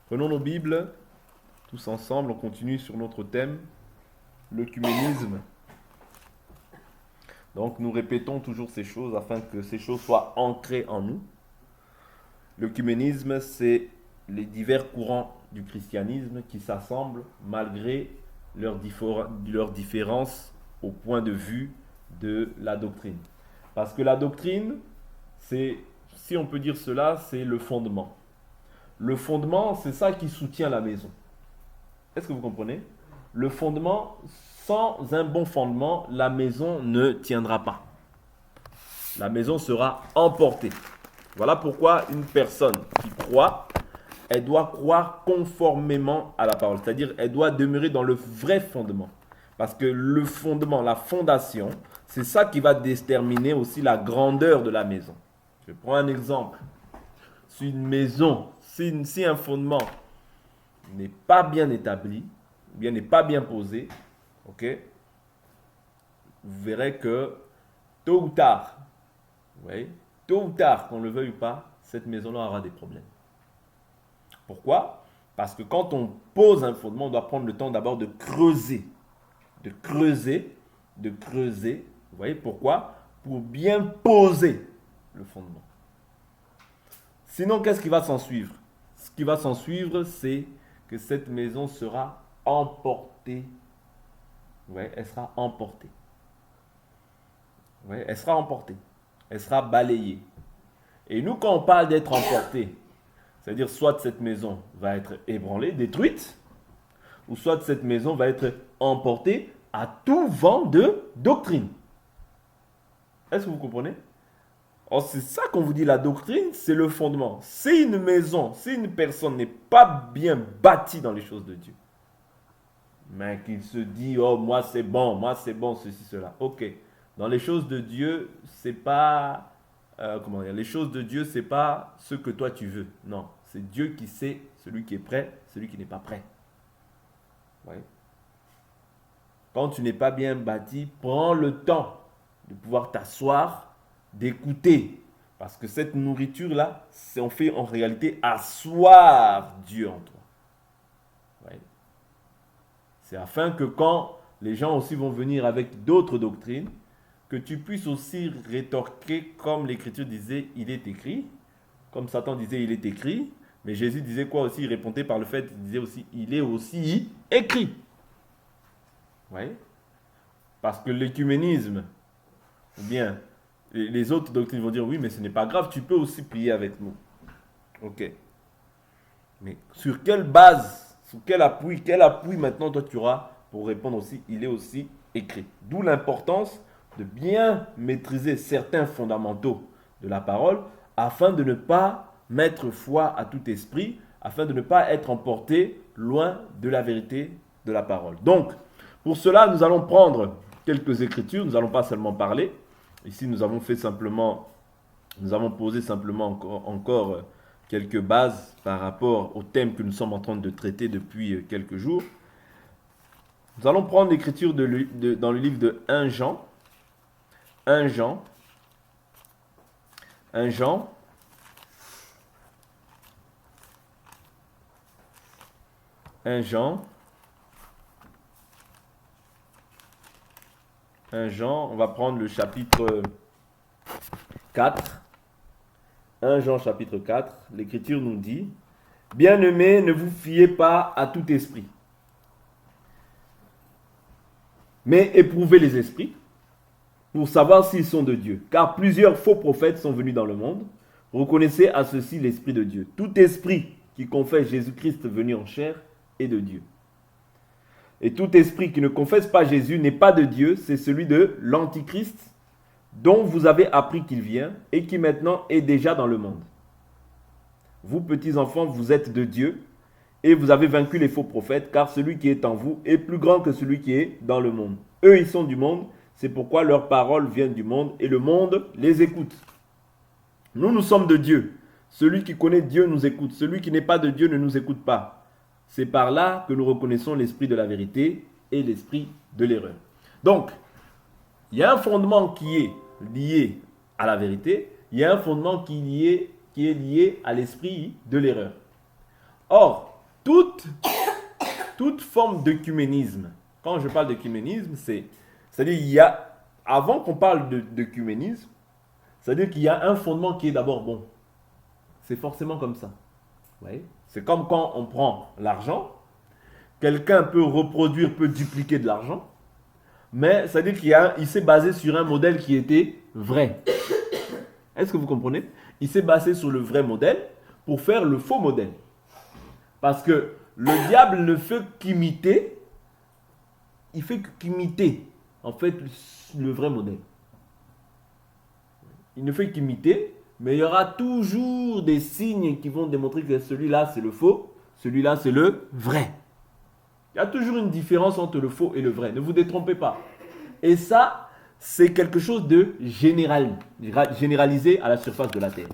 Prenons nos Bibles, tous ensemble, on continue sur notre thème, l'œcuménisme. Donc nous répétons toujours ces choses afin que ces choses soient ancrées en nous. L'œcuménisme, c'est les divers courants du christianisme qui s'assemblent malgré leurs différences au point de vue de la doctrine. Parce que la doctrine, c'est, si on peut dire cela, c'est le fondement. Le fondement, c'est ça qui soutient la maison. Est-ce que vous comprenez? Le fondement, sans un bon fondement, la maison ne tiendra pas. La maison sera emportée. Voilà pourquoi une personne qui croit, elle doit croire conformément à la parole. C'est-à-dire, elle doit demeurer dans le vrai fondement. Parce que le fondement, la fondation, c'est ça qui va déterminer aussi la grandeur de la maison. Je prends un exemple. Si une maison, si un fondement n'est pas bien établi, ou bien n'est pas bien posé, ok, vous verrez que tôt ou tard, vous voyez, tôt ou tard, qu'on le veuille ou pas, cette maison-là aura des problèmes. Pourquoi? Parce que quand on pose un fondement, on doit prendre le temps d'abord de creuser. De creuser, de creuser. Vous voyez pourquoi? Pour bien poser le fondement. Sinon, qu'est-ce qui va s'en suivre? Ce qui va s'en suivre, c'est que cette maison sera emportée. Vous voyez, elle sera emportée. Vous voyez, elle sera emportée. Elle sera balayée. Et nous, quand on parle d'être emporté, c'est-à-dire soit cette maison va être ébranlée, détruite, ou soit cette maison va être emportée à tout vent de doctrine. Est-ce que vous comprenez? Or, c'est ça qu'on vous dit, la doctrine, c'est le fondement. Si une maison, si une personne n'est pas bien bâtie dans les choses de Dieu, mais qu'il se dit, oh, moi c'est bon, ceci, cela. Ok. Dans les choses de Dieu, c'est pas, comment dire, les choses de Dieu, c'est pas ce que toi tu veux. Non. C'est Dieu qui sait celui qui est prêt, celui qui n'est pas prêt. Ouais. Quand tu n'es pas bien bâti, prends le temps de pouvoir t'asseoir, d'écouter. Parce que cette nourriture-là, on fait en réalité asseoir Dieu en toi. Ouais. C'est afin que quand les gens aussi vont venir avec d'autres doctrines, que tu puisses aussi rétorquer comme l'Écriture disait, il est écrit, comme Satan disait, il est écrit, mais Jésus disait quoi aussi? Il répondait par le fait, il disait aussi, il est aussi écrit. Oui. Parce que l'écuménisme, ou bien les autres doctrines vont dire, oui, mais ce n'est pas grave, tu peux aussi prier avec nous. Ok. Mais sur quelle base, sur quel appui maintenant toi tu auras pour répondre aussi, il est aussi écrit. D'où l'importance de bien maîtriser certains fondamentaux de la parole afin de ne pas mettre foi à tout esprit, afin de ne pas être emporté loin de la vérité de la parole. Donc, pour cela, nous allons prendre quelques écritures, nous n'allons pas seulement parler. Ici, nous avons posé simplement encore quelques bases par rapport au thème que nous sommes en train de traiter depuis quelques jours. Nous allons prendre l'écriture dans le livre de 1 Jean. 1 Jean. 1 Jean. 1 Jean. 1 Jean, on va prendre le chapitre 4. 1 Jean chapitre 4, l'Écriture nous dit, bien-aimés, ne vous fiez pas à tout esprit, mais éprouvez les esprits pour savoir s'ils sont de Dieu. Car plusieurs faux prophètes sont venus dans le monde. Reconnaissez à ceci l'Esprit de Dieu. Tout esprit qui confesse Jésus-Christ venu en chair est de Dieu. Et tout esprit qui ne confesse pas Jésus n'est pas de Dieu, c'est celui de l'Antichrist, dont vous avez appris qu'il vient et qui maintenant est déjà dans le monde. Vous, petits enfants, vous êtes de Dieu et vous avez vaincu les faux prophètes, car celui qui est en vous est plus grand que celui qui est dans le monde. Eux, ils sont du monde, c'est pourquoi leurs paroles viennent du monde et le monde les écoute. Nous, nous sommes de Dieu. Celui qui connaît Dieu nous écoute. Celui qui n'est pas de Dieu ne nous écoute pas. C'est par là que nous reconnaissons l'esprit de la vérité et l'esprit de l'erreur. Donc, il y a un fondement qui est lié à la vérité, il y a un fondement qui est lié à l'esprit de l'erreur. Or, toute forme d'œcuménisme. Quand je parle d'œcuménisme, c'est-à-dire il y a, avant qu'on parle d'œcuménisme, c'est-à-dire qu'il y a un fondement qui est d'abord bon. C'est forcément comme ça. Vous voyez? C'est comme quand on prend l'argent, quelqu'un peut reproduire, peut dupliquer de l'argent, mais c'est-à-dire qu'il s'est basé sur un modèle qui était vrai. Est-ce que vous comprenez? Il s'est basé sur le vrai modèle pour faire le faux modèle. Parce que le diable ne fait qu'imiter, il fait qu'imiter, en fait, le vrai modèle. Il ne fait qu'imiter, mais il y aura toujours des signes qui vont démontrer que celui-là c'est le faux, celui-là c'est le vrai. Il y a toujours une différence entre le faux et le vrai, ne vous détrompez pas. Et ça, c'est quelque chose de généralisé à la surface de la terre.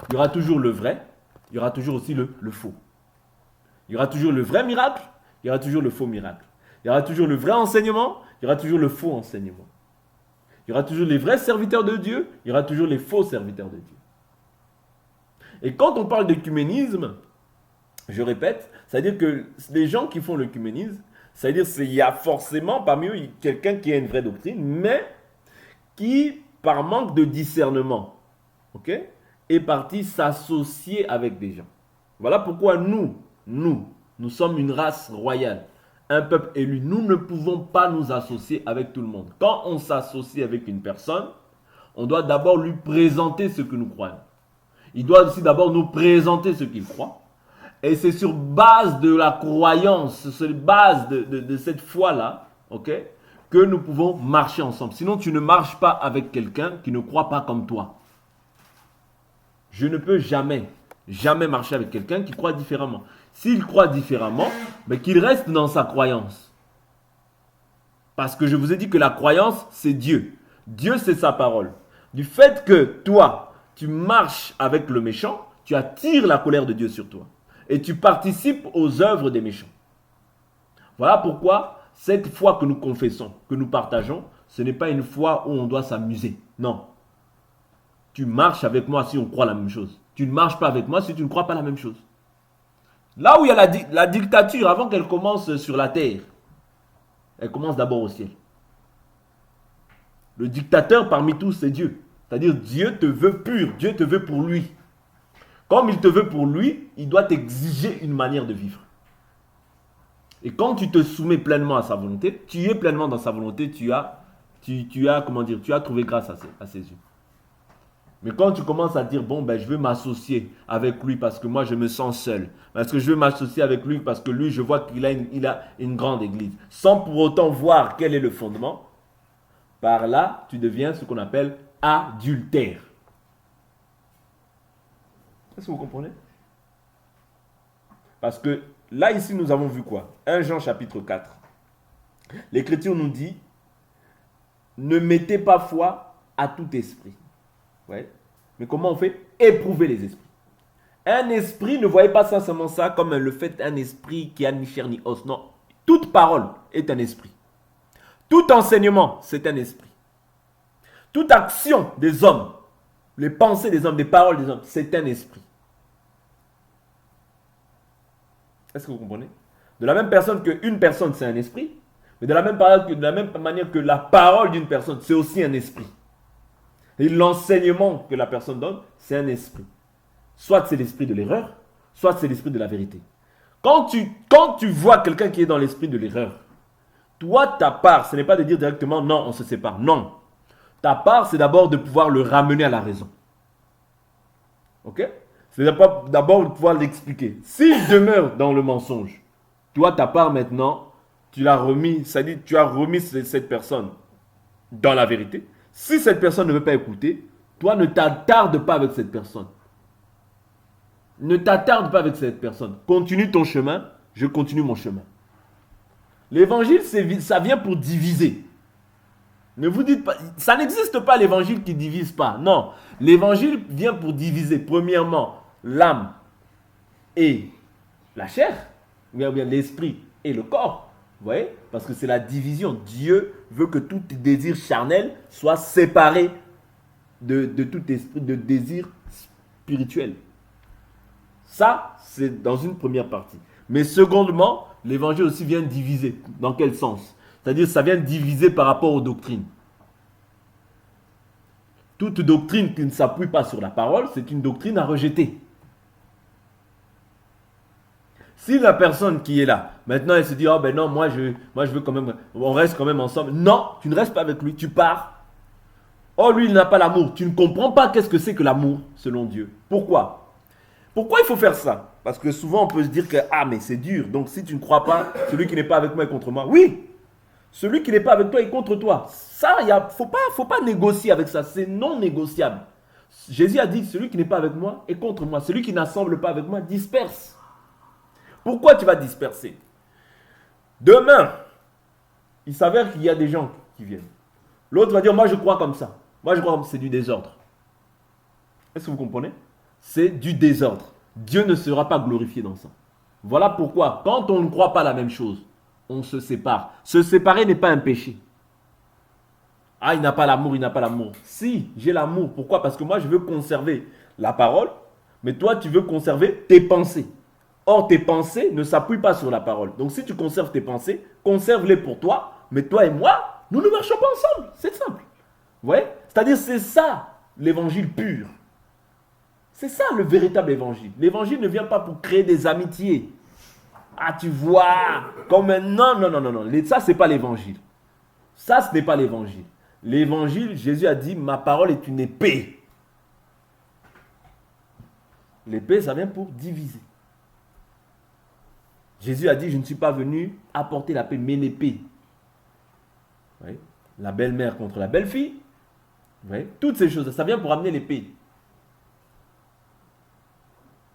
Il y aura toujours le vrai, il y aura toujours aussi le faux. Il y aura toujours le vrai miracle, il y aura toujours le faux miracle. Il y aura toujours le vrai enseignement, il y aura toujours le faux enseignement. Il y aura toujours les vrais serviteurs de Dieu, il y aura toujours les faux serviteurs de Dieu. Et quand on parle d'œcuménisme, je répète, c'est-à-dire que les gens qui font l'œcuménisme, c'est-à-dire qu'il y a forcément parmi eux quelqu'un qui a une vraie doctrine, mais qui, par manque de discernement, est parti s'associer avec des gens. Voilà pourquoi nous sommes une race royale, un peuple élu. Nous ne pouvons pas nous associer avec tout le monde. Quand on s'associe avec une personne, on doit d'abord lui présenter ce que nous croyons. Il doit aussi d'abord nous présenter ce qu'il croit. Et c'est sur base de la croyance, sur base de cette foi-là, que nous pouvons marcher ensemble. Sinon, tu ne marches pas avec quelqu'un qui ne croit pas comme toi. Je ne peux jamais marcher avec quelqu'un qui croit différemment. S'il croit différemment, mais qu'il reste dans sa croyance. Parce que je vous ai dit que la croyance, c'est Dieu. Dieu, c'est sa parole. Du fait que toi, tu marches avec le méchant, tu attires la colère de Dieu sur toi. Et tu participes aux œuvres des méchants. Voilà pourquoi cette foi que nous confessons, que nous partageons, ce n'est pas une foi où on doit s'amuser. Non. Tu marches avec moi si on croit la même chose. Tu ne marches pas avec moi si tu ne crois pas la même chose. Là où il y a la dictature, avant qu'elle commence sur la terre, elle commence d'abord au ciel. Le dictateur parmi tous, c'est Dieu. C'est-à-dire Dieu te veut pur, Dieu te veut pour lui. Comme il te veut pour lui, il doit t'exiger une manière de vivre. Et quand tu te soumets pleinement à sa volonté, tu es pleinement dans sa volonté, tu as trouvé grâce à ses yeux. Mais quand tu commences à dire, bon, je veux m'associer avec lui parce que moi, je me sens seul. Parce que je veux m'associer avec lui parce que lui, je vois qu'il a une grande église. Sans pour autant voir quel est le fondement. Par là, tu deviens ce qu'on appelle adultère. Est-ce que vous comprenez? Parce que là, ici, nous avons vu quoi? 1 Jean chapitre 4. L'Écriture nous dit, ne mettez pas foi à tout esprit. Ouais. Mais comment on fait? Éprouver les esprits. Un esprit, ne voyez pas simplement ça comme le fait d'un esprit qui a ni chair ni os. Non. Toute parole est un esprit. Tout enseignement, c'est un esprit. Toute action des hommes, les pensées des hommes, les paroles des hommes, c'est un esprit. Est-ce que vous comprenez? De la même personne qu'une personne, c'est un esprit, mais de la même manière que la parole d'une personne, c'est aussi un esprit. Et l'enseignement que la personne donne, c'est un esprit. Soit c'est l'esprit de l'erreur, soit c'est l'esprit de la vérité. Quand tu vois quelqu'un qui est dans l'esprit de l'erreur, toi, ta part, ce n'est pas de dire directement non, on se sépare. Non. Ta part, c'est d'abord de pouvoir le ramener à la raison. Ok? C'est d'abord de pouvoir l'expliquer. S'il demeure dans le mensonge, toi, ta part maintenant, tu l'as remis, c'est-à-dire tu as remis cette personne dans la vérité. Si cette personne ne veut pas écouter, toi, ne t'attarde pas avec cette personne. Ne t'attarde pas avec cette personne. Continue ton chemin, je continue mon chemin. L'évangile, ça vient pour diviser. Ne vous dites pas, ça n'existe pas l'évangile qui ne divise pas. Non, l'évangile vient pour diviser. Premièrement, l'âme et la chair, ou bien l'esprit et le corps. Vous voyez? Parce que c'est la division. Dieu veut que tout désir charnel soit séparé de tout esprit de désir spirituel. Ça, c'est dans une première partie. Mais secondement, l'évangile aussi vient diviser. Dans quel sens? C'est-à-dire ça vient diviser par rapport aux doctrines. Toute doctrine qui ne s'appuie pas sur la parole, c'est une doctrine à rejeter. Si la personne qui est là, maintenant elle se dit, oh ben non, moi je veux quand même, on reste quand même ensemble. Non, tu ne restes pas avec lui, tu pars. Oh lui il n'a pas l'amour. Tu ne comprends pas qu'est-ce que c'est que l'amour selon Dieu. Pourquoi? Pourquoi il faut faire ça? Parce que souvent on peut se dire que, ah mais c'est dur. Donc si tu ne crois pas, celui qui n'est pas avec moi est contre moi. Oui, celui qui n'est pas avec toi est contre toi. Ça, il faut pas négocier avec ça. C'est non négociable. Jésus a dit, celui qui n'est pas avec moi est contre moi. Celui qui n'assemble pas avec moi disperse. Pourquoi tu vas disperser? Demain, il s'avère qu'il y a des gens qui viennent. L'autre va dire, moi je crois comme ça. Moi je crois comme ça. C'est du désordre. Est-ce que vous comprenez? C'est du désordre. Dieu ne sera pas glorifié dans ça. Voilà pourquoi, quand on ne croit pas la même chose, on se sépare. Se séparer n'est pas un péché. Ah, il n'a pas l'amour, il n'a pas l'amour. Si, j'ai l'amour. Pourquoi? Parce que moi, je veux conserver la parole, mais toi, tu veux conserver tes pensées. Or, tes pensées ne s'appuient pas sur la parole. Donc, si tu conserves tes pensées, conserve-les pour toi, mais toi et moi, nous ne marchons pas ensemble. C'est simple. Vous voyez? C'est-à-dire, c'est ça, l'évangile pur. C'est ça, le véritable évangile. L'évangile ne vient pas pour créer des amitiés. Ah, tu vois, comme un... Non. Ça, ce n'est pas l'évangile. Ça, ce n'est pas l'évangile. L'évangile, Jésus a dit, ma parole est une épée. L'épée, ça vient pour diviser. Jésus a dit, je ne suis pas venu apporter la paix, mais l'épée. Oui. La belle-mère contre la belle-fille. Oui. Toutes ces choses, ça vient pour amener l'épée.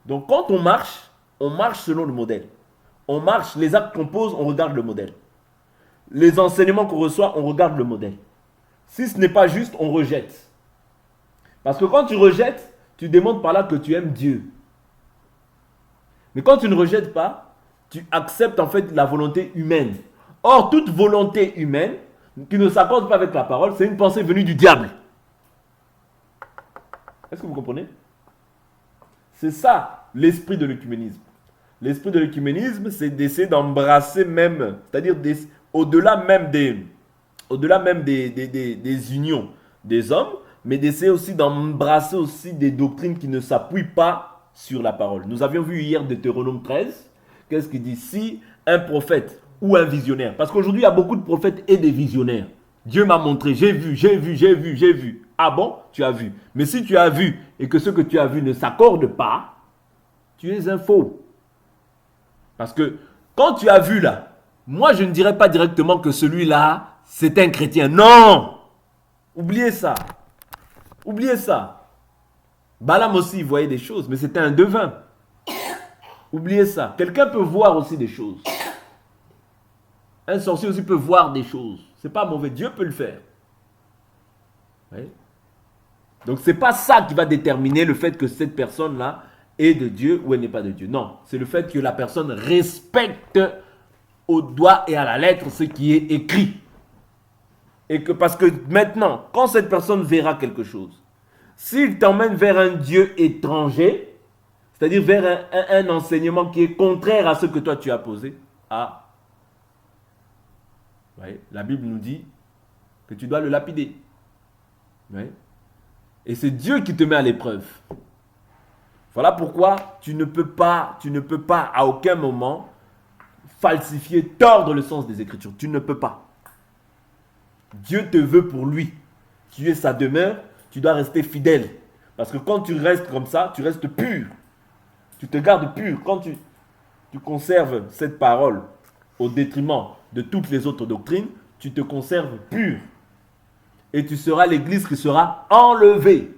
Donc, quand on marche selon le modèle. On marche, les actes qu'on pose, on regarde le modèle. Les enseignements qu'on reçoit, on regarde le modèle. Si ce n'est pas juste, on rejette. Parce que quand tu rejettes, tu demandes par là que tu aimes Dieu. Mais quand tu ne rejettes pas, tu acceptes en fait la volonté humaine. Or, toute volonté humaine qui ne s'accorde pas avec la parole, c'est une pensée venue du diable. Est-ce que vous comprenez? C'est ça l'esprit de l'œcuménisme. L'esprit de l'œcuménisme, c'est d'essayer d'embrasser même, c'est-à-dire au-delà même des unions des hommes, mais d'essayer aussi d'embrasser aussi des doctrines qui ne s'appuient pas sur la parole. Nous avions vu hier Deutéronome 13, qu'est-ce qu'il dit? Si un prophète ou un visionnaire, parce qu'aujourd'hui il y a beaucoup de prophètes et des visionnaires. Dieu m'a montré, j'ai vu. Ah bon? Tu as vu. Mais si tu as vu et que ce que tu as vu ne s'accorde pas, tu es un faux. Parce que quand tu as vu là, moi je ne dirais pas directement que celui-là, c'est un chrétien. Non! Oubliez ça. Oubliez ça. Balaam aussi, il voyait des choses, mais c'était un devin. Oubliez ça. Quelqu'un peut voir aussi des choses. Un sorcier aussi peut voir des choses. C'est pas mauvais. Dieu peut le faire. Oui. Donc c'est pas ça qui va déterminer le fait que cette personne-là est de Dieu ou elle n'est pas de Dieu. Non, c'est le fait que la personne respecte au doigt et à la lettre ce qui est écrit. Et que parce que maintenant, quand cette personne verra quelque chose, s'il t'emmène vers un Dieu étranger, c'est-à-dire vers un enseignement qui est contraire à ce que toi tu as posé, oui, la Bible nous dit que tu dois le lapider. Oui. Et c'est Dieu qui te met à l'épreuve. Voilà pourquoi tu ne peux pas à aucun moment falsifier, tordre le sens des Écritures. Tu ne peux pas. Dieu te veut pour lui. Tu es sa demeure, tu dois rester fidèle. Parce que quand tu restes comme ça, tu restes pur. Tu te gardes pur. Quand tu conserves cette parole au détriment de toutes les autres doctrines, tu te conserves pur. Et tu seras l'église qui sera enlevée.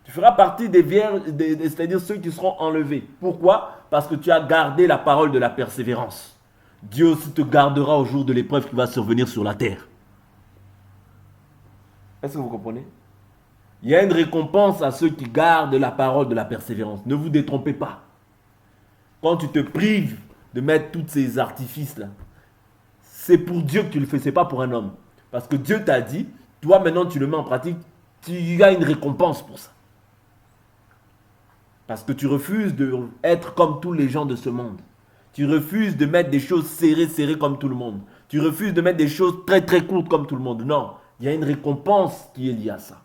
Tu feras partie des vierges, c'est-à-dire ceux qui seront enlevés. Pourquoi? Parce que tu as gardé la parole de la persévérance. Dieu aussi te gardera au jour de l'épreuve qui va survenir sur la terre. Est-ce que vous comprenez? Il y a une récompense à ceux qui gardent la parole de la persévérance. Ne vous détrompez pas. Quand tu te prives de mettre tous ces artifices-là, c'est pour Dieu que tu le fais, ce n'est pas pour un homme. Parce que Dieu t'a dit, toi maintenant tu le mets en pratique, tu as une récompense pour ça. Parce que tu refuses d'être comme tous les gens de ce monde. Tu refuses de mettre des choses serrées comme tout le monde. Tu refuses de mettre des choses très courtes comme tout le monde. Non, il y a une récompense qui est liée à ça.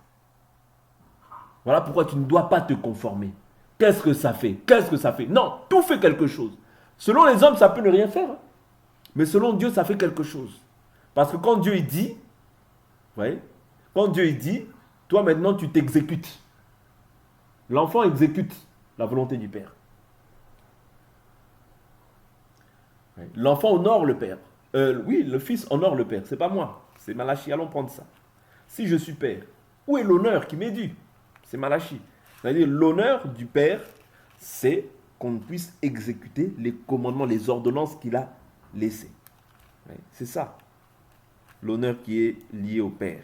Voilà pourquoi tu ne dois pas te conformer. Qu'est-ce que ça fait? Qu'est-ce que ça fait? Non, tout fait quelque chose. Selon les hommes, ça peut ne rien faire. Mais selon Dieu, ça fait quelque chose. Parce que quand Dieu il dit, vous voyez, quand Dieu il dit, toi maintenant tu t'exécutes. L'enfant exécute la volonté du Père. L'enfant honore le Père. Oui, le Fils honore le Père. C'est pas moi. C'est Malachie. Allons prendre ça. Si je suis Père, où est l'honneur qui m'est dû? C'est Malachie. C'est-à-dire l'honneur du Père, c'est qu'on puisse exécuter les commandements, les ordonnances qu'il a laissées. C'est ça. L'honneur qui est lié au Père.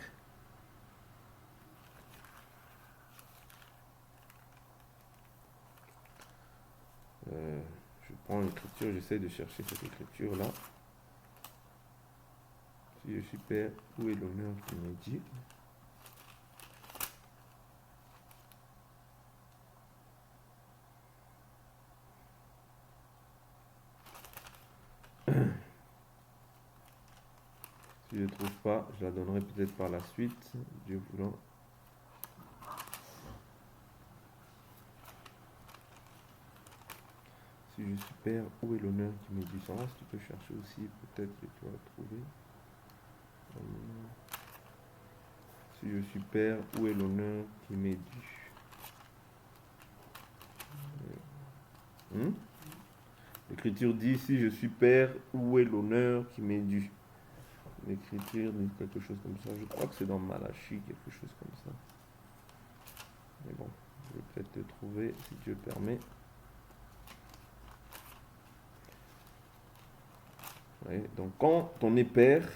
Je prends l'écriture, j'essaie de chercher cette écriture-là. Si je suis Père, où est l'honneur qui m'est dit? Si je ne trouve pas, je la donnerai peut-être par la suite, Dieu voulant. Si je suis Père, où est l'honneur qui m'est dû? Ça va, si tu peux chercher aussi, peut-être que tu vas le trouver. Si je suis Père, où est l'honneur qui m'est dû? L'Écriture dit, si je suis Père, où est l'honneur qui m'est dû? L'Écriture dit quelque chose comme ça. Je crois que c'est dans Malachie, quelque chose comme ça. Mais bon, je vais peut-être te trouver, si Dieu permet. Ouais, donc quand on est Père,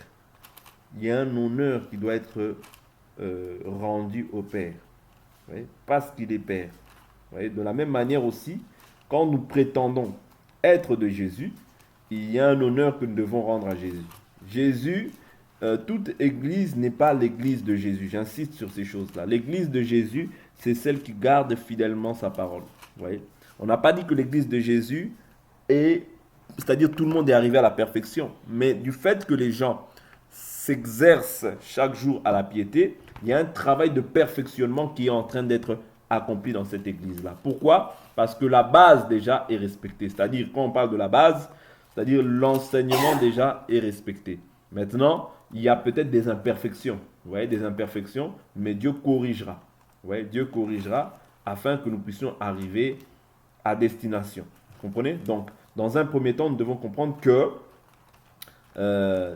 il y a un honneur qui doit être rendu au Père. Ouais, parce qu'il est Père. Ouais, de la même manière aussi, quand nous prétendons être de Jésus, il y a un honneur que nous devons rendre à Jésus. Jésus, toute église n'est pas l'église de Jésus. J'insiste sur ces choses-là. L'église de Jésus, c'est celle qui garde fidèlement sa parole. Vous voyez? On n'a pas dit que l'église de Jésus est, c'est-à-dire tout le monde est arrivé à la perfection, mais du fait que les gens s'exercent chaque jour à la piété, il y a un travail de perfectionnement qui est en train d'être accompli dans cette église-là. Pourquoi? Parce que la base déjà est respectée. C'est-à-dire, quand on parle de la base, c'est-à-dire l'enseignement déjà est respecté. Maintenant, il y a peut-être des imperfections. Vous voyez, des imperfections, mais Dieu corrigera. Vous voyez, Dieu corrigera afin que nous puissions arriver à destination. Vous comprenez? Donc, dans un premier temps, nous devons comprendre que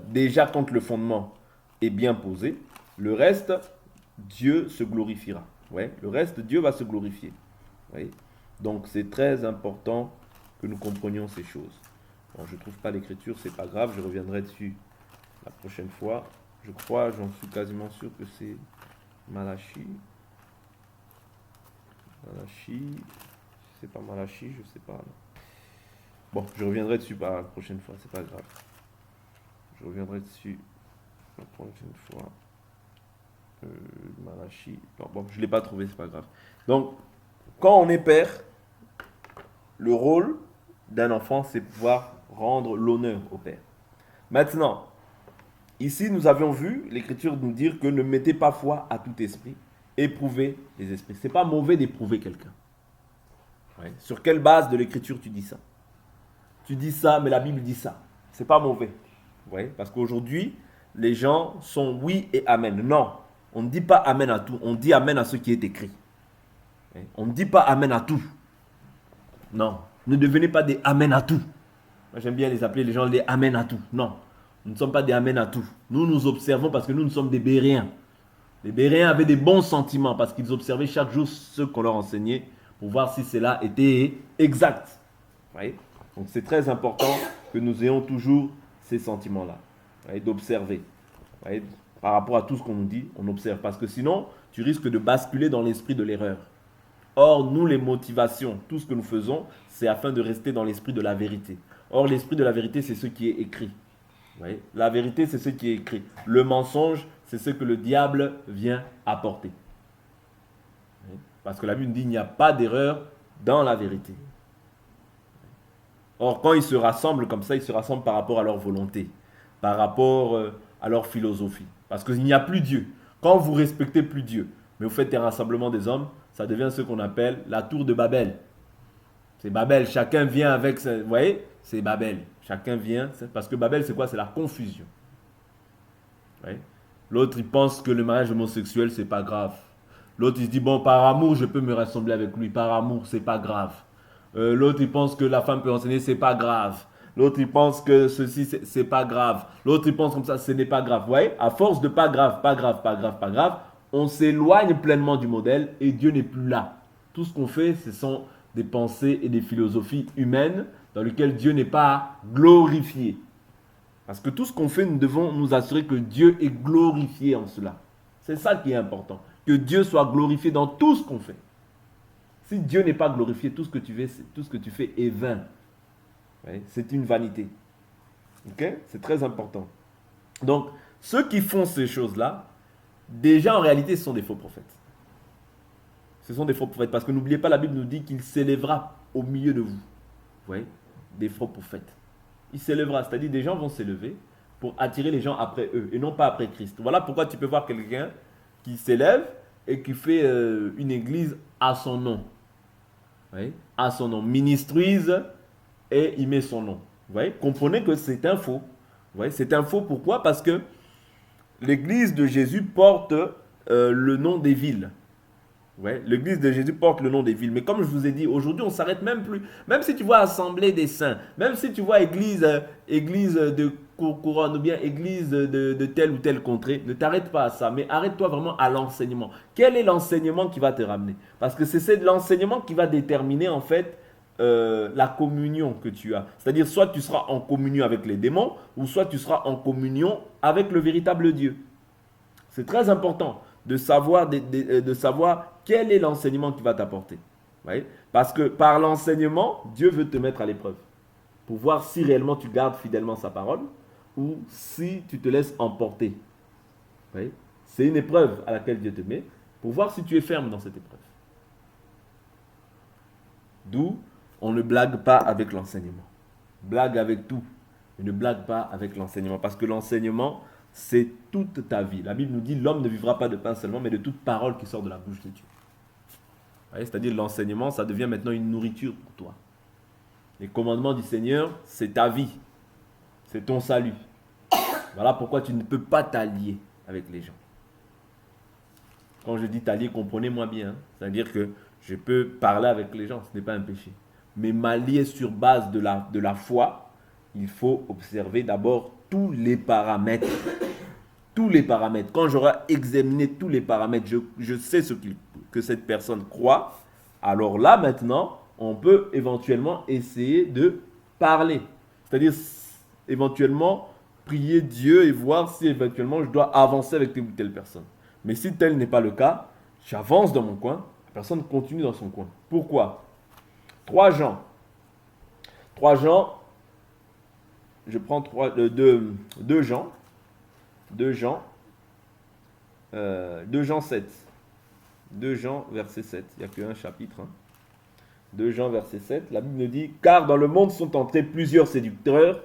déjà quand le fondement est bien posé, le reste, Dieu se glorifiera. Ouais, le reste, Dieu va se glorifier. Ouais. Donc c'est très important que nous comprenions ces choses. Bon, je ne trouve pas l'écriture, c'est pas grave, je reviendrai dessus la prochaine fois. Je crois, j'en suis quasiment sûr que c'est Malachie. Malachie, si c'est pas Malachie, je sais pas. Bon, je reviendrai dessus la prochaine fois, c'est pas grave. Je reviendrai dessus la prochaine fois. Malachie. Non, bon, je ne l'ai pas trouvé, c'est pas grave. Donc, quand on est père, le rôle d'un enfant, c'est pouvoir rendre l'honneur au père. Maintenant, ici, nous avions vu l'Écriture nous dire que ne mettez pas foi à tout esprit, éprouvez les esprits. C'est pas mauvais d'éprouver quelqu'un. Ouais. Sur quelle base de l'Écriture tu dis ça? Tu dis ça, mais la Bible dit ça. C'est pas mauvais. Ouais. Parce qu'aujourd'hui, les gens sont oui et amen. Non. On ne dit pas amen à tout, on dit amen à ce qui est écrit. On ne dit pas amen à tout. Non, ne devenez pas des amen à tout. Moi, j'aime bien les appeler les gens des amen à tout. Non, nous ne sommes pas des amen à tout. Nous nous observons parce que nous sommes des Béréens. Les Béréens avaient des bons sentiments parce qu'ils observaient chaque jour ce qu'on leur enseignait pour voir si cela était exact. Vous voyez? Donc c'est très important que nous ayons toujours ces sentiments-là, d'observer. Par rapport à tout ce qu'on nous dit, on observe. Parce que sinon, tu risques de basculer dans l'esprit de l'erreur. Or, nous, les motivations, tout ce que nous faisons, c'est afin de rester dans l'esprit de la vérité. Or, l'esprit de la vérité, c'est ce qui est écrit. Vous voyez? La vérité, c'est ce qui est écrit. Le mensonge, c'est ce que le diable vient apporter. Parce que la Bible dit qu'il n'y a pas d'erreur dans la vérité. Or, quand ils se rassemblent comme ça, ils se rassemblent par rapport à leur volonté, par rapport à leur philosophie. Parce qu'il n'y a plus Dieu. Quand vous respectez plus Dieu, mais vous faites un rassemblement des hommes, ça devient ce qu'on appelle la tour de Babel. C'est Babel, chacun vient avec... Vous voyez, c'est Babel. Chacun vient, parce que Babel, c'est quoi? C'est la confusion. Ouais. L'autre, il pense que le mariage homosexuel, c'est pas grave. L'autre, il se dit, bon, par amour, je peux me rassembler avec lui. Par amour, c'est pas grave. L'autre, il pense que la femme peut enseigner, c'est pas grave. L'autre, il pense que ceci, c'est pas grave. L'autre, il pense comme ça, ce n'est pas grave. Vous voyez, à force de pas grave, pas grave, pas grave, pas grave, on s'éloigne pleinement du modèle et Dieu n'est plus là. Tout ce qu'on fait, ce sont des pensées et des philosophies humaines dans lesquelles Dieu n'est pas glorifié. Parce que tout ce qu'on fait, nous devons nous assurer que Dieu est glorifié en cela. C'est ça qui est important. Que Dieu soit glorifié dans tout ce qu'on fait. Si Dieu n'est pas glorifié, tout ce que tu fais est vain. Ouais, c'est une vanité. Okay? C'est très important. Donc, ceux qui font ces choses-là, déjà en réalité, ce sont des faux prophètes. Ce sont des faux prophètes. Parce que n'oubliez pas, la Bible nous dit qu'il s'élèvera au milieu de vous. Vous voyez? Des faux prophètes. Il s'élèvera, c'est-à-dire des gens vont s'élever pour attirer les gens après eux et non pas après Christ. Voilà pourquoi tu peux voir quelqu'un qui s'élève et qui fait une église à son nom. Oui, à son nom. Ministrise et il met son nom. Vous voyez? Comprenez que c'est un faux. Vous voyez? C'est un faux, pourquoi? Parce que l'église de Jésus porte le nom des villes. Ouais, l'église de Jésus porte le nom des villes. Mais comme je vous ai dit, aujourd'hui, on ne s'arrête même plus. Même si tu vois Assemblée des Saints, même si tu vois église de couronne ou bien église de telle ou telle contrée, ne t'arrête pas à ça, mais arrête-toi vraiment à l'enseignement. Quel est l'enseignement qui va te ramener? Parce que c'est l'enseignement qui va déterminer en fait la communion que tu as. C'est-à-dire soit tu seras en communion avec les démons, ou soit tu seras en communion avec le véritable Dieu. C'est très important de savoir quel est l'enseignement qui va t'apporter. Parce que par l'enseignement, Dieu veut te mettre à l'épreuve. Pour voir si réellement tu gardes fidèlement sa parole ou si tu te laisses emporter. C'est une épreuve à laquelle Dieu te met pour voir si tu es ferme dans cette épreuve. D'où on ne blague pas avec l'enseignement. Blague avec tout, mais ne blague pas avec l'enseignement. Parce que l'enseignement, c'est toute ta vie. La Bible nous dit l'homme ne vivra pas de pain seulement, mais de toute parole qui sort de la bouche de Dieu. C'est-à-dire l'enseignement, ça devient maintenant une nourriture pour toi. Les commandements du Seigneur, c'est ta vie. C'est ton salut. Voilà pourquoi tu ne peux pas t'allier avec les gens. Quand je dis t'allier, comprenez-moi bien. C'est-à-dire que je peux parler avec les gens, ce n'est pas un péché. Mais m'allier sur base de la foi, il faut observer d'abord tous les paramètres. Tous les paramètres. Quand j'aurai examiné tous les paramètres, je sais ce que cette personne croit. Alors là, maintenant, on peut éventuellement essayer de parler. C'est-à-dire, éventuellement, prier Dieu et voir si éventuellement je dois avancer avec telle ou telle personne. Mais si tel n'est pas le cas, j'avance dans mon coin, la personne continue dans son coin. Pourquoi? 3 Jean. 3 Jean, je prends 2 Jean. 2 Jean 7. 2 Jean verset 7. Il n'y a qu'un chapitre. 2 Jean verset 7. La Bible nous dit, car dans le monde sont entrés plusieurs séducteurs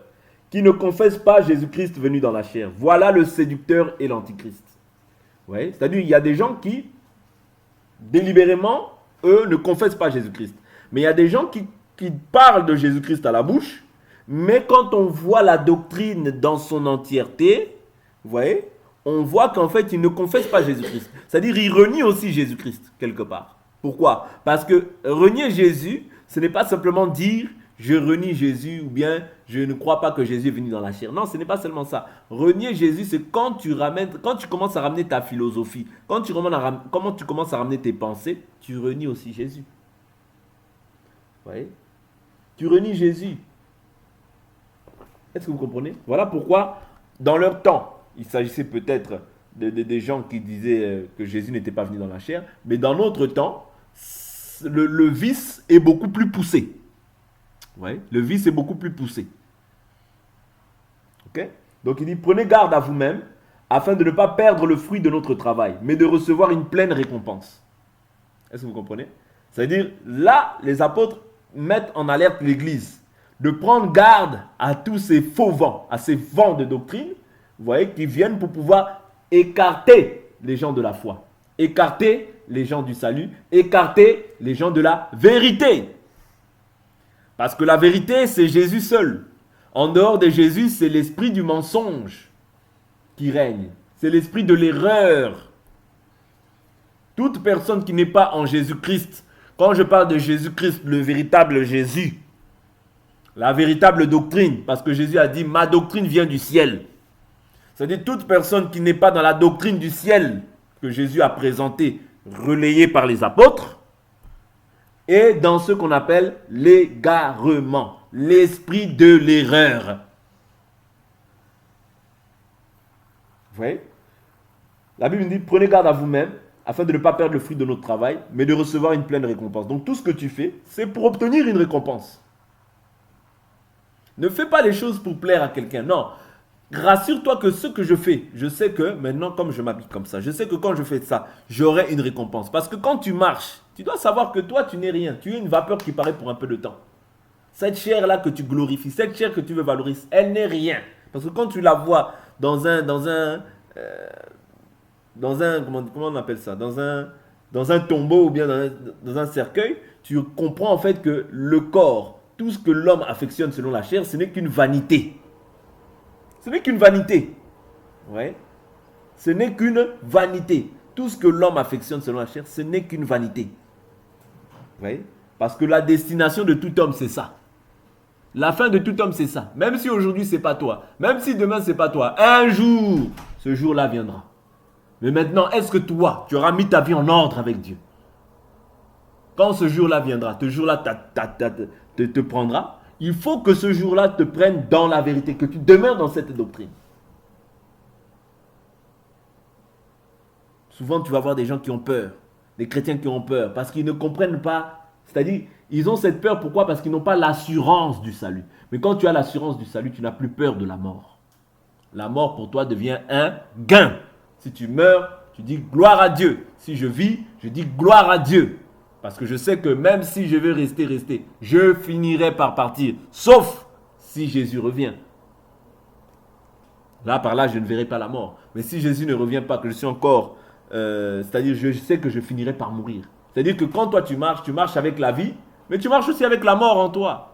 qui ne confessent pas Jésus-Christ venu dans la chair. Voilà le séducteur et l'antichrist. Ouais, c'est-à-dire il y a des gens qui, délibérément, eux, ne confessent pas Jésus-Christ. Mais il y a des gens qui parlent de Jésus-Christ à la bouche, mais quand on voit la doctrine dans son entièreté, vous voyez, on voit qu'en fait, ils ne confessent pas Jésus-Christ. C'est-à-dire, ils renient aussi Jésus-Christ, quelque part. Pourquoi? Parce que renier Jésus, ce n'est pas simplement dire « je renie Jésus » ou bien « je ne crois pas que Jésus est venu dans la chair ». Non, ce n'est pas seulement ça. Renier Jésus, c'est quand tu commences à ramener ta philosophie, quand tu commences à ramener tes pensées, tu renies aussi Jésus. Vous voyez? Tu renies Jésus. Est-ce que vous comprenez? Voilà pourquoi, dans leur temps, il s'agissait peut-être des gens qui disaient que Jésus n'était pas venu dans la chair, mais dans notre temps, le vice est beaucoup plus poussé. Ouais, le vice est beaucoup plus poussé. Ok? Donc il dit, prenez garde à vous-même, afin de ne pas perdre le fruit de notre travail, mais de recevoir une pleine récompense. Est-ce que vous comprenez? C'est-à-dire, là, les apôtres mettent en alerte l'Église. de prendre garde à tous ces faux vents, à ces vents de doctrine, vous voyez, qui viennent pour pouvoir écarter les gens de la foi, écarter les gens du salut, écarter les gens de la vérité. Parce que la vérité, c'est Jésus seul. En dehors de Jésus, c'est l'esprit du mensonge qui règne. C'est l'esprit de l'erreur. Toute personne qui n'est pas en Jésus-Christ, quand je parle de Jésus-Christ, le véritable Jésus, la véritable doctrine, parce que Jésus a dit, ma doctrine vient du ciel. C'est-à-dire toute personne qui n'est pas dans la doctrine du ciel que Jésus a présentée, relayée par les apôtres, est dans ce qu'on appelle l'égarement, l'esprit de l'erreur. Vous voyez? La Bible dit, prenez garde à vous-même, afin de ne pas perdre le fruit de notre travail, mais de recevoir une pleine récompense. Donc tout ce que tu fais, c'est pour obtenir une récompense. Ne fais pas les choses pour plaire à quelqu'un, non. Rassure-toi que ce que je fais, je sais que maintenant, comme je m'habille comme ça, je sais que quand je fais ça, j'aurai une récompense. Parce que quand tu marches, tu dois savoir que toi, tu n'es rien. Tu es une vapeur qui paraît pour un peu de temps. Cette chair-là que tu glorifies, cette chair que tu veux valoriser, elle n'est rien. Parce que quand tu la vois dans un comment on appelle ça, dans un tombeau ou bien dans un cercueil, tu comprends en fait que le corps, tout ce que l'homme affectionne selon la chair, ce n'est qu'une vanité. Ce n'est qu'une vanité. Ouais. Ce n'est qu'une vanité. Tout ce que l'homme affectionne selon la chair, ce n'est qu'une vanité. Ouais. Parce que la destination de tout homme, c'est ça. La fin de tout homme, c'est ça. Même si aujourd'hui, ce n'est pas toi. Même si demain, ce n'est pas toi. Un jour, ce jour-là viendra. Mais maintenant, est-ce que toi, tu auras mis ta vie en ordre avec Dieu? Quand ce jour-là viendra, ce jour-là te prendra, il faut que ce jour-là te prenne dans la vérité, que tu demeures dans cette doctrine. Souvent, tu vas voir des gens qui ont peur, des chrétiens qui ont peur, parce qu'ils ne comprennent pas. C'est-à-dire, ils ont cette peur, pourquoi? Parce qu'ils n'ont pas l'assurance du salut. Mais quand tu as l'assurance du salut, tu n'as plus peur de la mort. La mort pour toi devient un gain. Si tu meurs, tu dis gloire à Dieu. Si je vis, je dis gloire à Dieu. Parce que je sais que même si je veux rester, je finirai par partir. Sauf si Jésus revient. Là, par là, je ne verrai pas la mort. Mais si Jésus ne revient pas, que je suis encore... c'est-à-dire, je sais que je finirai par mourir. C'est-à-dire que quand toi tu marches avec la vie, mais tu marches aussi avec la mort en toi.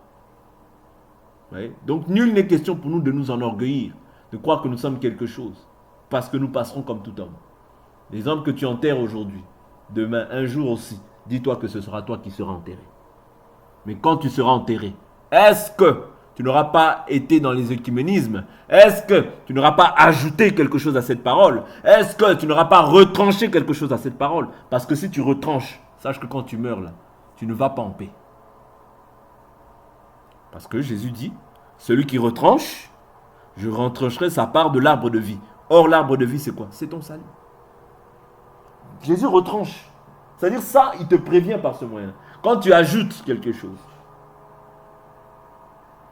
Oui? Donc, nul n'est question pour nous de nous enorgueillir, de croire que nous sommes quelque chose. Parce que nous passerons comme tout homme. Les hommes que tu enterres aujourd'hui, demain, un jour aussi, dis-toi que ce sera toi qui seras enterré. Mais quand tu seras enterré, est-ce que tu n'auras pas été dans les œcuménismes? Est-ce que tu n'auras pas ajouté quelque chose à cette parole? Est-ce que tu n'auras pas retranché quelque chose à cette parole? Parce que si tu retranches, sache que quand tu meurs là, tu ne vas pas en paix. Parce que Jésus dit, celui qui retranche, je retrancherai sa part de l'arbre de vie. Or, l'arbre de vie, c'est quoi? C'est ton salut. Jésus retranche. C'est-à-dire ça, il te prévient par ce moyen. Quand tu ajoutes quelque chose,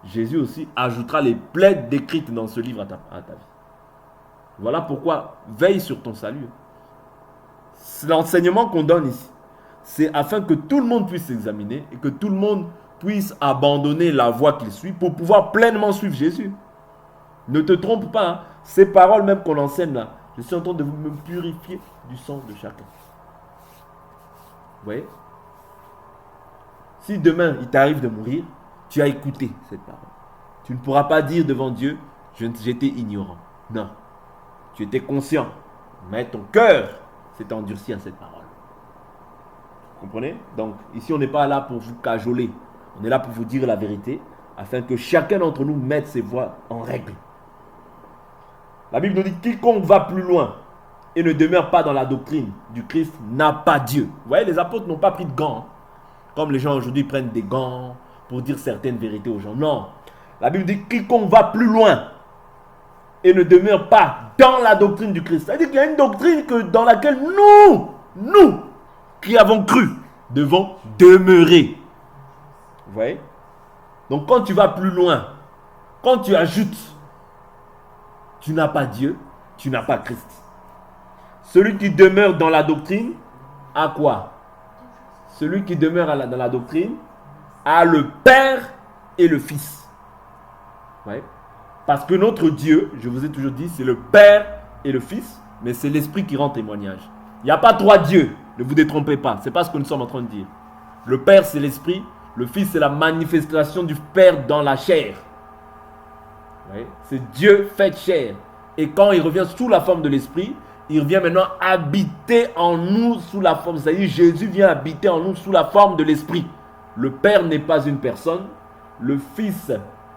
Jésus aussi ajoutera les plaies décrites dans ce livre à ta vie. Voilà pourquoi veille sur ton salut. L'enseignement qu'on donne ici, c'est afin que tout le monde puisse s'examiner et que tout le monde puisse abandonner la voie qu'il suit pour pouvoir pleinement suivre Jésus. Ne te trompe pas, hein. Ces paroles même qu'on enseigne là, je suis en train de me purifier du sang de chacun. Vous voyez? Si demain il t'arrive de mourir, tu as écouté cette parole. Tu ne pourras pas dire devant Dieu, j'étais ignorant. Non. Tu étais conscient. Mais ton cœur s'est endurci à cette parole. Vous comprenez? Donc, ici, on n'est pas là pour vous cajoler. On est là pour vous dire la vérité, afin que chacun d'entre nous mette ses voies en règle. La Bible nous dit, quiconque va plus loin et ne demeure pas dans la doctrine du Christ n'a pas Dieu. Vous voyez, les apôtres n'ont pas pris de gants. Comme les gens aujourd'hui prennent des gants pour dire certaines vérités aux gens. Non. La Bible dit, quiconque va plus loin et ne demeure pas dans la doctrine du Christ. C'est-à-dire qu'il y a une doctrine dans laquelle nous qui avons cru, devons demeurer. Vous voyez? Donc quand tu vas plus loin, quand tu ajoutes, tu n'as pas Dieu, tu n'as pas Christ. Celui qui demeure dans la doctrine a quoi? Celui qui demeure dans la doctrine a le Père et le Fils. Ouais. Parce que notre Dieu, je vous ai toujours dit, c'est le Père et le Fils, mais c'est l'Esprit qui rend témoignage. Il n'y a pas trois dieux, ne vous détrompez pas, c'est pas ce que nous sommes en train de dire. Le Père c'est l'Esprit, le Fils c'est la manifestation du Père dans la chair. Ouais. C'est Dieu fait chair. Et quand il revient sous la forme de l'Esprit, il revient maintenant habiter en nous sous la forme, c'est-à-dire Jésus vient habiter en nous sous la forme de l'Esprit. Le Père n'est pas une personne, le Fils,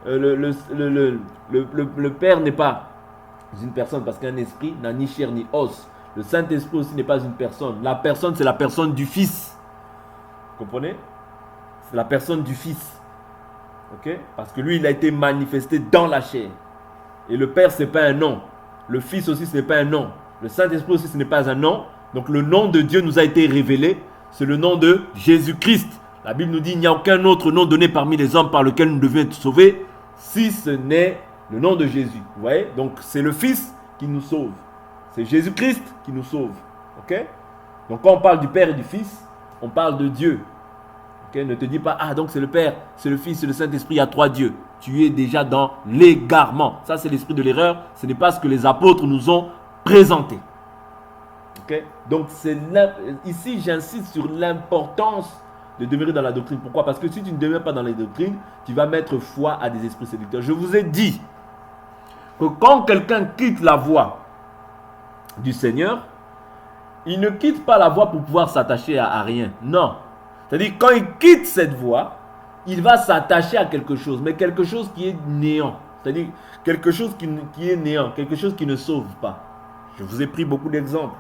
le Père n'est pas une personne parce qu'un esprit n'a ni chair ni os. Le Saint-Esprit aussi n'est pas une personne. La personne, c'est la personne du Fils. Vous comprenez? C'est la personne du Fils. Ok? Parce que lui, il a été manifesté dans la chair. Et le Père, ce n'est pas un nom. Le Fils aussi, ce n'est pas un nom. Le Saint-Esprit aussi, ce n'est pas un nom. Donc le nom de Dieu nous a été révélé. C'est le nom de Jésus-Christ. La Bible nous dit, il n'y a aucun autre nom donné parmi les hommes par lequel nous devions être sauvés, si ce n'est le nom de Jésus. Vous voyez? Donc c'est le Fils qui nous sauve. C'est Jésus-Christ qui nous sauve. Ok? Donc quand on parle du Père et du Fils, on parle de Dieu. Ok? Ne te dis pas, ah donc c'est le Père, c'est le Fils, c'est le Saint-Esprit, il y a trois dieux. Tu es déjà dans l'égarement. Ça c'est l'esprit de l'erreur. Ce n'est pas ce que les apôtres nous ont présenté. Ok? Donc ici j'insiste sur l'importance de demeurer dans la doctrine. Pourquoi? Parce que si tu ne demeures pas dans les doctrines, tu vas mettre foi à des esprits séducteurs. Je vous ai dit que quand quelqu'un quitte la voie du Seigneur, il ne quitte pas la voie pour pouvoir s'attacher à rien. Non. C'est-à-dire quand il quitte cette voie, il va s'attacher à quelque chose, mais quelque chose qui est néant. C'est-à-dire quelque chose qui est néant, quelque chose qui ne sauve pas. Je vous ai pris beaucoup d'exemples.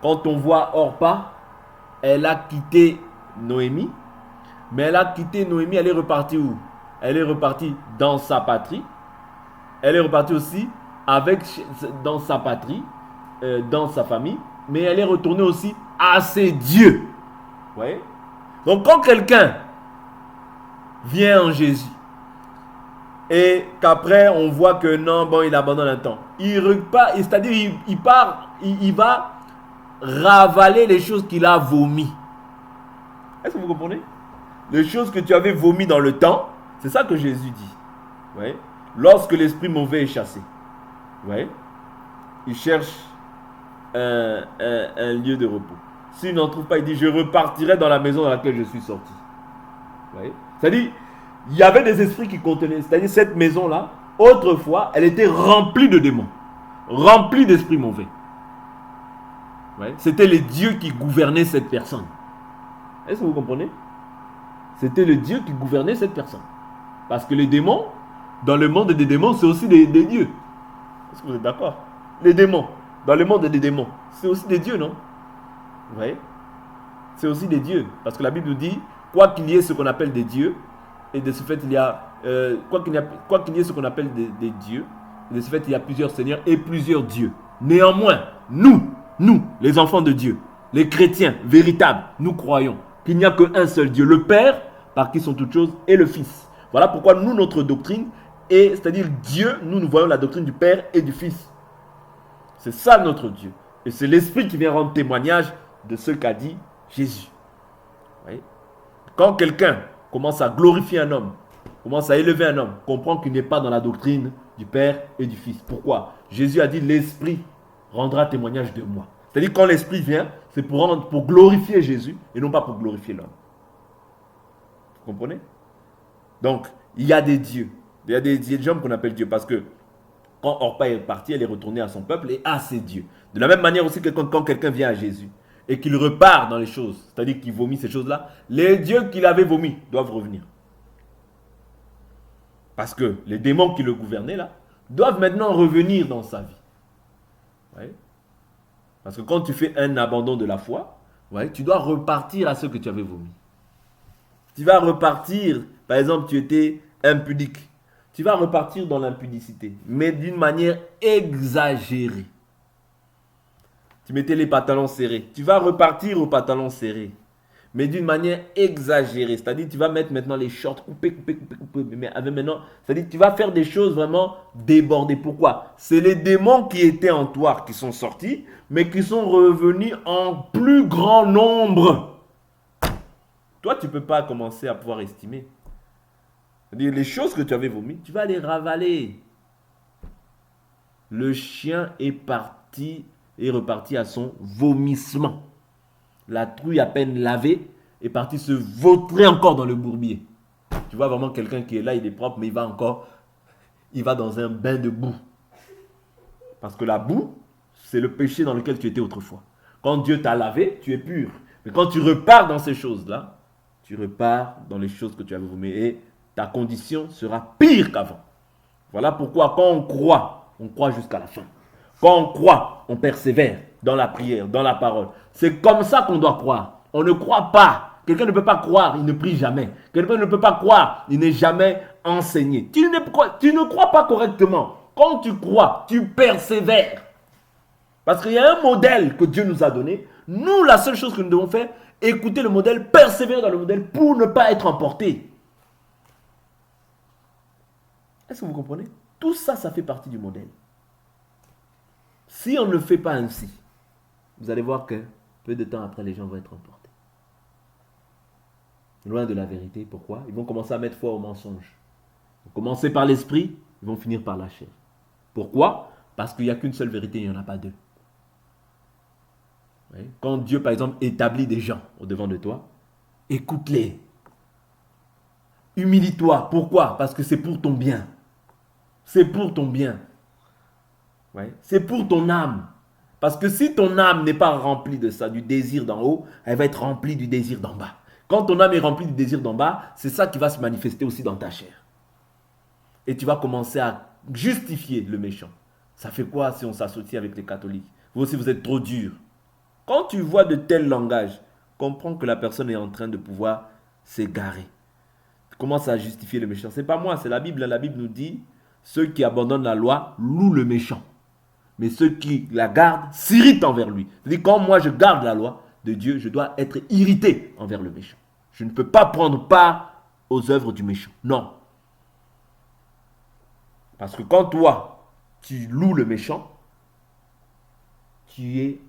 Quand on voit Orpa, elle a quitté Noémie, mais elle a quitté Noémie, elle est repartie où? Elle est repartie dans sa patrie. Elle est repartie aussi dans sa patrie, dans sa famille, mais elle est retournée aussi à ses dieux. Vous voyez? Donc quand quelqu'un vient en Jésus et qu'après on voit que non, bon, il abandonne un temps, c'est-à-dire il va ravaler les choses qu'il a vomies. Est-ce que vous comprenez? Les choses que tu avais vomies dans le temps, c'est ça que Jésus dit. Vous voyez? Lorsque l'esprit mauvais est chassé, vous voyez? Il cherche un lieu de repos. S'il n'en trouve pas, il dit, je repartirai dans la maison dans laquelle je suis sorti. Vous voyez? C'est-à-dire, il y avait des esprits qui contenaient, c'est-à-dire cette maison-là, autrefois, elle était remplie de démons, remplie d'esprits mauvais. Vous voyez? C'était les dieux qui gouvernaient cette personne. Est-ce que vous comprenez? C'était le Dieu qui gouvernait cette personne. Parce que les démons, dans le monde des démons, c'est aussi des dieux. Est-ce que vous êtes d'accord? Les démons, dans le monde des démons, c'est aussi des dieux, non? Vous voyez? C'est aussi des dieux. Parce que la Bible nous dit, quoi qu'il y ait ce qu'on appelle des dieux, et de ce fait, il y a, quoi qu'il y ait ce qu'on appelle des dieux, et de ce fait, il y a plusieurs seigneurs et plusieurs dieux. Néanmoins, nous, les enfants de Dieu, les chrétiens véritables, nous croyons qu'il n'y a qu'un seul Dieu, le Père, par qui sont toutes choses, et le Fils. Voilà pourquoi nous, notre doctrine, c'est-à-dire Dieu, nous voyons la doctrine du Père et du Fils. C'est ça notre Dieu. Et c'est l'Esprit qui vient rendre témoignage de ce qu'a dit Jésus. Vous voyez? Quand quelqu'un commence à glorifier un homme, commence à élever un homme, comprend qu'il n'est pas dans la doctrine du Père et du Fils. Pourquoi? Jésus a dit, l'Esprit rendra témoignage de moi. C'est-à-dire quand l'Esprit vient, c'est pour glorifier Jésus et non pas pour glorifier l'homme. Vous comprenez? Donc, il y a des dieux. Il y a des hommes qu'on appelle dieux parce que quand Orpa est partie, elle est retournée à son peuple et à ses dieux. De la même manière aussi que quand quelqu'un vient à Jésus et qu'il repart dans les choses, c'est-à-dire qu'il vomit ces choses-là, les dieux qu'il avait vomis doivent revenir. Parce que les démons qui le gouvernaient là, doivent maintenant revenir dans sa vie. Vous voyez? Parce que quand tu fais un abandon de la foi, ouais, tu dois repartir à ce que tu avais vomi. Tu vas repartir, par exemple, tu étais impudique. Tu vas repartir dans l'impudicité, mais d'une manière exagérée. Tu mettais les pantalons serrés. Tu vas repartir aux pantalons serrés, mais d'une manière exagérée. C'est-à-dire, tu vas mettre maintenant les shorts coupés, mais avec maintenant, c'est-à-dire, tu vas faire des choses vraiment débordées. Pourquoi? C'est les démons qui étaient en toi qui sont sortis, mais qui sont revenus en plus grand nombre. Toi, tu ne peux pas commencer à pouvoir estimer. C'est-à-dire, les choses que tu avais vomi, tu vas les ravaler. Le chien est reparti à son vomissement. La truie à peine lavée est partie se vautrer encore dans le bourbier. Tu vois vraiment quelqu'un qui est là, il est propre, mais il va dans un bain de boue. Parce que la boue, c'est le péché dans lequel tu étais autrefois. Quand Dieu t'a lavé, tu es pur. Mais quand tu repars dans ces choses-là, tu repars dans les choses que tu avais vomi et ta condition sera pire qu'avant. Voilà pourquoi quand on croit jusqu'à la fin. Quand on croit, on persévère dans la prière, dans la parole. C'est comme ça qu'on doit croire. On ne croit pas. Quelqu'un ne peut pas croire, il ne prie jamais. Quelqu'un ne peut pas croire, il n'est jamais enseigné. Tu ne crois pas correctement. Quand tu crois, tu persévères. Parce qu'il y a un modèle que Dieu nous a donné. Nous, la seule chose que nous devons faire, écouter le modèle, persévérer dans le modèle pour ne pas être emporté. Est-ce que vous comprenez? Tout ça, ça fait partie du modèle. Si on ne le fait pas ainsi, vous allez voir que peu de temps après, les gens vont être emportés. Loin de la vérité. Pourquoi? Ils vont commencer à mettre foi au mensonge. Ils vont commencer par l'esprit, ils vont finir par la chair. Pourquoi? Parce qu'il n'y a qu'une seule vérité, il n'y en a pas deux. Oui. Quand Dieu, par exemple, établit des gens au devant de toi, écoute-les. Humilie-toi. Pourquoi? Parce que c'est pour ton bien. C'est pour ton bien. Oui. C'est pour ton âme. Parce que si ton âme n'est pas remplie de ça, du désir d'en haut, elle va être remplie du désir d'en bas. Quand ton âme est remplie du désir d'en bas, c'est ça qui va se manifester aussi dans ta chair. Et tu vas commencer à justifier le méchant. Ça fait quoi si on s'associe avec les catholiques? Vous aussi, vous êtes trop dur. Quand tu vois de tels langages, comprends que la personne est en train de pouvoir s'égarer. Tu commences à justifier le méchant. C'est pas moi, c'est la Bible. La Bible nous dit, ceux qui abandonnent la loi louent le méchant. Mais ceux qui la gardent s'irritent envers lui. C'est-à-dire, quand moi je garde la loi de Dieu, je dois être irrité envers le méchant. Je ne peux pas prendre part aux œuvres du méchant. Non. Parce que quand toi, tu loues le méchant, tu es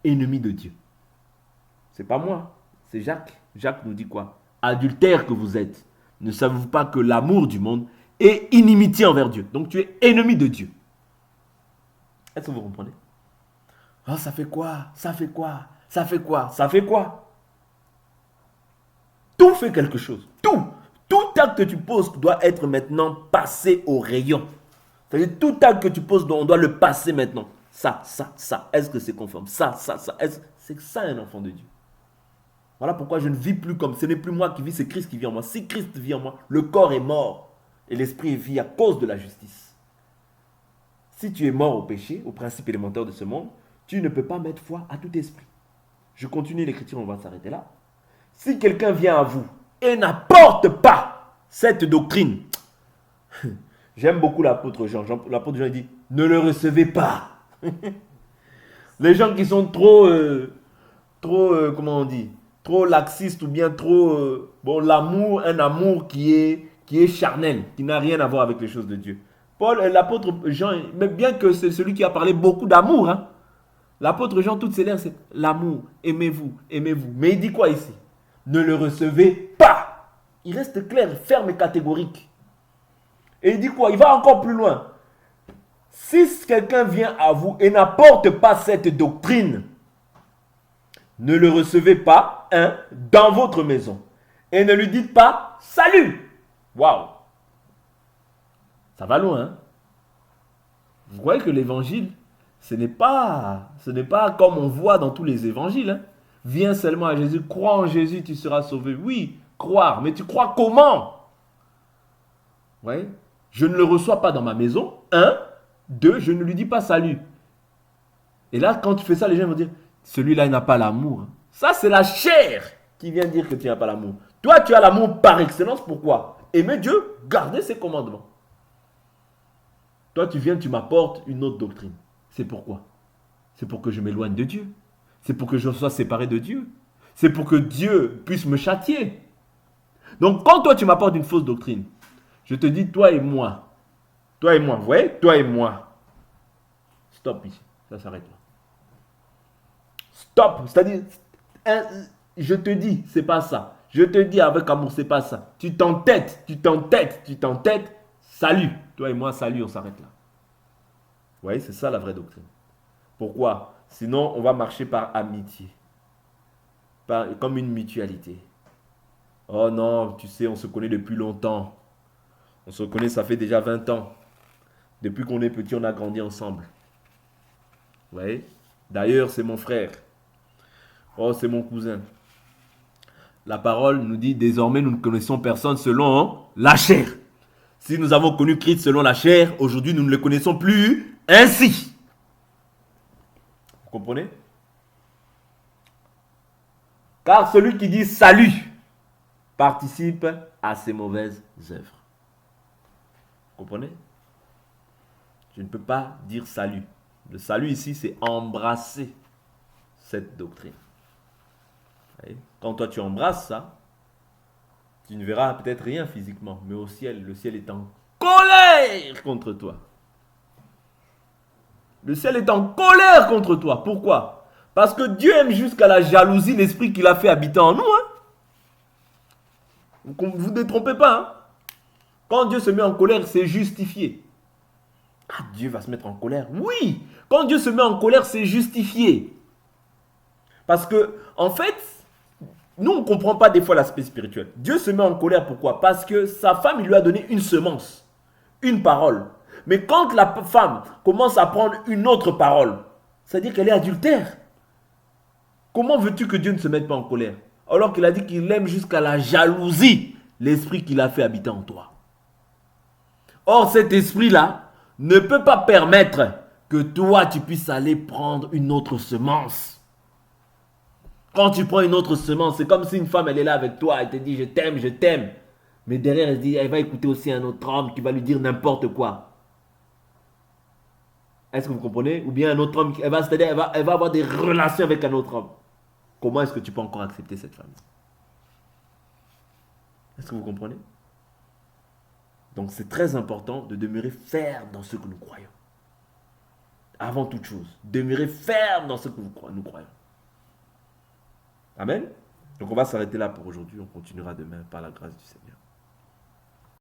ennemi de Dieu. C'est pas moi, c'est Jacques. Jacques nous dit quoi? Adultère que vous êtes. Ne savez-vous pas que l'amour du monde est inimitié envers Dieu? Donc tu es ennemi de Dieu. Est-ce que vous comprenez? Oh, ça fait quoi? Ça fait quoi? Ça fait quoi? Ça fait quoi? Tout fait quelque chose. Tout. Tout acte que tu poses doit être maintenant passé au rayon. C'est-à-dire tout acte que tu poses, on doit le passer maintenant. Ça. Est-ce que c'est conforme? Ça. C'est ça un enfant de Dieu. Voilà pourquoi je ne vis plus comme. Ce n'est plus moi qui vis, c'est Christ qui vit en moi. Si Christ vit en moi, le corps est mort. Et l'esprit est vie à cause de la justice. Si tu es mort au péché, au principe élémentaire de ce monde, tu ne peux pas mettre foi à tout esprit. Je continue l'écriture, on va s'arrêter là. Si quelqu'un vient à vous et n'apporte pas cette doctrine, j'aime beaucoup l'apôtre Jean. L'apôtre Jean dit, ne le recevez pas. Les gens qui sont trop, comment on dit, trop laxistes ou bien trop, un amour qui est charnel, qui n'a rien à voir avec les choses de Dieu. L'apôtre Jean, même bien que c'est celui qui a parlé beaucoup d'amour, hein, l'apôtre Jean, toutes ses lettres, c'est l'amour, aimez-vous. Mais il dit quoi ici? Ne le recevez pas. Il reste clair, ferme et catégorique. Et il dit quoi? Il va encore plus loin. Si quelqu'un vient à vous et n'apporte pas cette doctrine, ne le recevez pas, dans votre maison. Et ne lui dites pas salut. Waouh. Ça va loin, hein? Vous voyez que l'évangile, ce n'est pas comme on voit dans tous les évangiles, hein? Viens seulement à Jésus, crois en Jésus, tu seras sauvé. Oui, croire, mais tu crois comment? Oui. Je ne le reçois pas dans ma maison. 1, 2, je ne lui dis pas salut. Et là, quand tu fais ça, les gens vont dire, celui-là, il n'a pas l'amour. Ça, c'est la chair qui vient dire que tu n'as pas l'amour. Toi, tu as l'amour par excellence. Pourquoi? Aimer Dieu, garder ses commandements. Toi, tu viens, tu m'apportes une autre doctrine. C'est pourquoi? C'est pour que je m'éloigne de Dieu. C'est pour que je sois séparé de Dieu. C'est pour que Dieu puisse me châtier. Donc, quand toi, tu m'apportes une fausse doctrine, je te dis, toi et moi, vous voyez, toi et moi. Stop ici, ça s'arrête là. Stop, c'est-à-dire, je te dis, c'est pas ça. Je te dis avec amour, c'est pas ça. Tu t'entêtes, tu t'entêtes, tu t'entêtes. Salut. Toi et moi, salut, on s'arrête là. Vous voyez, c'est ça la vraie doctrine. Pourquoi? Sinon, on va marcher par amitié. Comme une mutualité. Oh non, tu sais, on se connaît depuis longtemps. On se connaît, ça fait déjà 20 ans. Depuis qu'on est petit, on a grandi ensemble. Vous voyez? D'ailleurs, c'est mon frère. Oh, c'est mon cousin. La parole nous dit, désormais, nous ne connaissons personne selon la chair. Si nous avons connu Christ selon la chair, aujourd'hui, nous ne le connaissons plus ainsi. Vous comprenez? Car celui qui dit salut participe à ses mauvaises œuvres. Vous comprenez? Je ne peux pas dire salut. Le salut ici, c'est embrasser cette doctrine. Quand toi tu embrasses ça, tu ne verras peut-être rien physiquement, mais au ciel, le ciel est en colère contre toi. Le ciel est en colère contre toi. Pourquoi? Parce que Dieu aime jusqu'à la jalousie l'esprit qu'il a fait habiter en nous. Hein? Vous ne détrompez pas. Hein? Quand Dieu se met en colère, c'est justifié. Ah, Dieu va se mettre en colère. Oui, quand Dieu se met en colère, c'est justifié. Parce que, en fait, nous, on ne comprend pas des fois l'aspect spirituel. Dieu se met en colère, pourquoi? Parce que sa femme, il lui a donné une semence, une parole. Mais quand la femme commence à prendre une autre parole, c'est-à-dire qu'elle est adultère. Comment veux-tu que Dieu ne se mette pas en colère? Alors qu'il a dit qu'il aime jusqu'à la jalousie l'esprit qu'il a fait habiter en toi. Or, cet esprit-là ne peut pas permettre que toi, tu puisses aller prendre une autre semence. Quand tu prends une autre semence, c'est comme si une femme, elle est là avec toi, elle te dit je t'aime, je t'aime. Mais derrière, elle va écouter aussi un autre homme qui va lui dire n'importe quoi. Est-ce que vous comprenez? Ou bien un autre homme, elle va avoir des relations avec un autre homme. Comment est-ce que tu peux encore accepter cette femme? Est-ce que vous comprenez? Donc c'est très important de demeurer ferme dans ce que nous croyons. Avant toute chose, demeurer ferme dans ce que nous croyons. Amen. Donc on va s'arrêter là pour aujourd'hui. On continuera demain par la grâce du Seigneur.